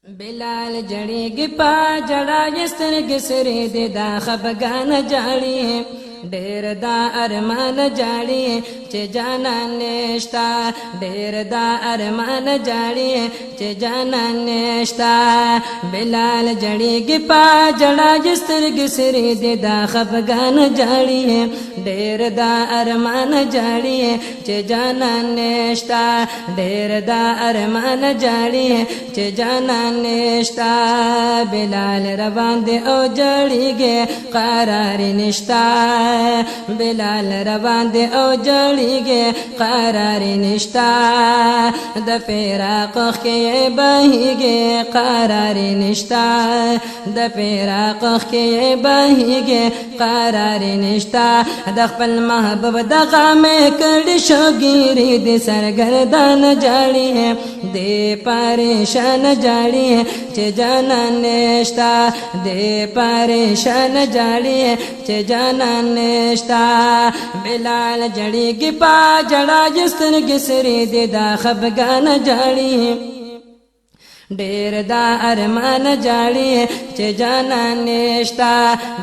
بلال جڑیږي پا جڑا سترګې سرې دې دا خفګان جاړي ډېر دا ارمان جاړي چې جانان نشتا ډېر دا ارمان جاړي چې جانان نشتا بلال جړیږي پا جڑا سترګې سرې دې دا خفګان جاړي ډېر دا ارمان جاړي چې جانان نشتا ډېر دا ارمان جاړي چې جانان نشتا بلال روان دے او جڑیږي قرار نشتا بلال روان دے او جڑیږي قرار نشتا د فراق کې بهيږي قرار نشتا د فراق کې بهيږي قرار نشتا د خپل محبوب د غم کړي شوګيري د سرګردان جاړي دې پریشان جاړي چې جانان نشتا دې پریشان جاړي چې جانان نشتا بلال جړیږي پا جڑا سترګې سرې دې دا خفګان جاړي ډېر دا ارمان جاړي چې جانان نشتا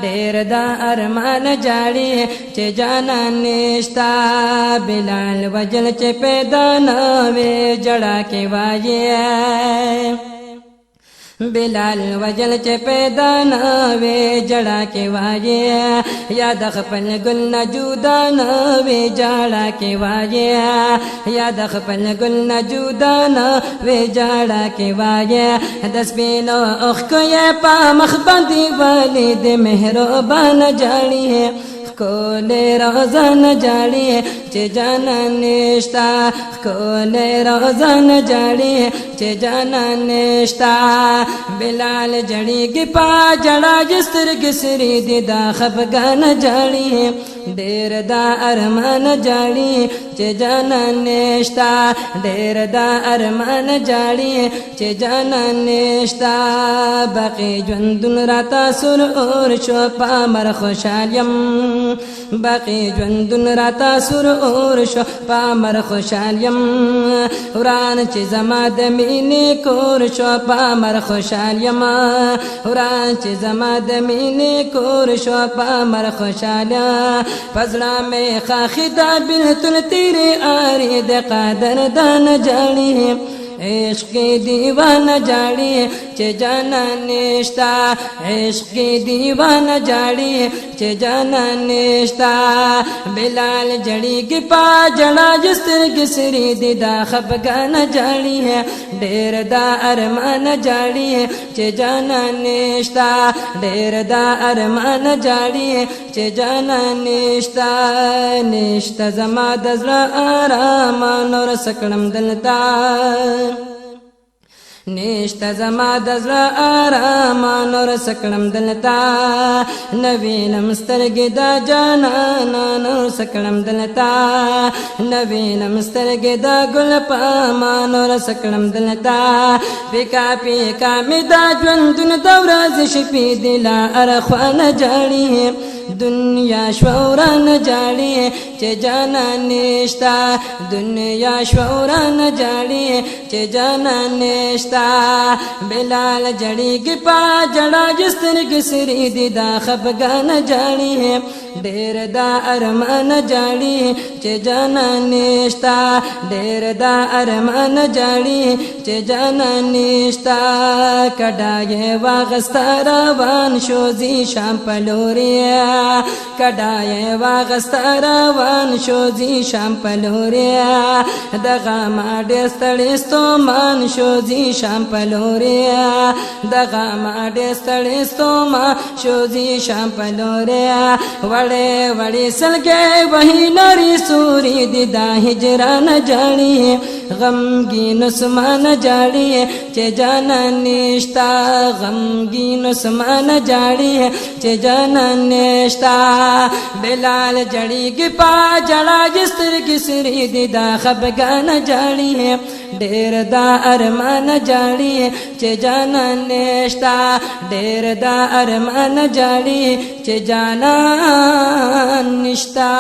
ډېر دا ارمان جاړي چې جانان نشتا بلال وجل چې پیدا نه وي جڑا کې وایي بلال وجل چې پیدا نه وي جڑا کې وایي یا د خپل ګل نه جدا نه وي جڑا کې وایي یا د خپل ګل نه جدا نه وي جڑا کې وایي د سپینو اوخ کوې په مخ باندې والد مهربان جاړي کولے روزان جاڑی چے جانان نشتا کولے روزان جاڑی چے جانان نشتا بلال جڑیږي پا جڑا سترګې سرې دې دا خفګان جاړي ډېر دا ارمان جاړي چې جانان نشتا ډېر دا ارمان جاړي چې جانان نشتا باقي ژوندون راته سر اور شو پامر خوشالیم باقي ژوندون راته سر اور شو پامر خوشالیم وران چې زما د مینې کور شو پامر خوشالیم وران چې زما د مینې کور شو پامر خوشالیم پزړه مې خاخدا بلتون تیرې آرې د قادر دان جاړي عشق دیوانه جاړي چې جانان نشتا عشق دیوانه جاړي چې جانان نشتا بلال جړیږي پا جڑا سترګې سرې دې دا خفګان جاړي ډېر دا ارمان جاړي چې جانان نشتا ډېر دا ارمان جاړي چې جانان نشتا نشتا زما د زړه آرام نور سکړم دلتا نشتا زما د زړه آرام نور سکړم دلتا نوینم سترګې دا جانان نور سکړم دلتا نوینم سترګې دا ګل پاما نور سکړم دلتا پیکا پیکا می دا ژوندون د ورځ شپې دلا ارخوان جاړي دنیا شوران جاړي چې جانان نشتا دنیا شوران جاړي چې جانان نشتا بلال جړیږي پا جڑا سترګې سرې دې دا خفګان جاړي ډېر دا ارمان جاړي چې جانان نشتا ډېر دا ارمان جاړي چې جانان نشتا کډای واغستا روان شو زی شام پلوریا کډای واغستا روان شو زی شام پلوریا دغه ما ډېر ستړی ستومان شو زی شام پلوریا دغه ما ډېر ستړی ستومان شو زی شام پلوریا وړې وړې سلګې وਹੀ نری سوري دي دا هجران جاړي غمگین اسمان جاړي چې جانان نشتا غمگین اسمان جاړي چې جانان نشتا بلال جړیږي پا جڑا سترګې سرې دې دا خفګان جاړي ډېر دا ارمان جاړي چې جانان نشتا ډېر دا ارمان جاړي چې جانان نشتا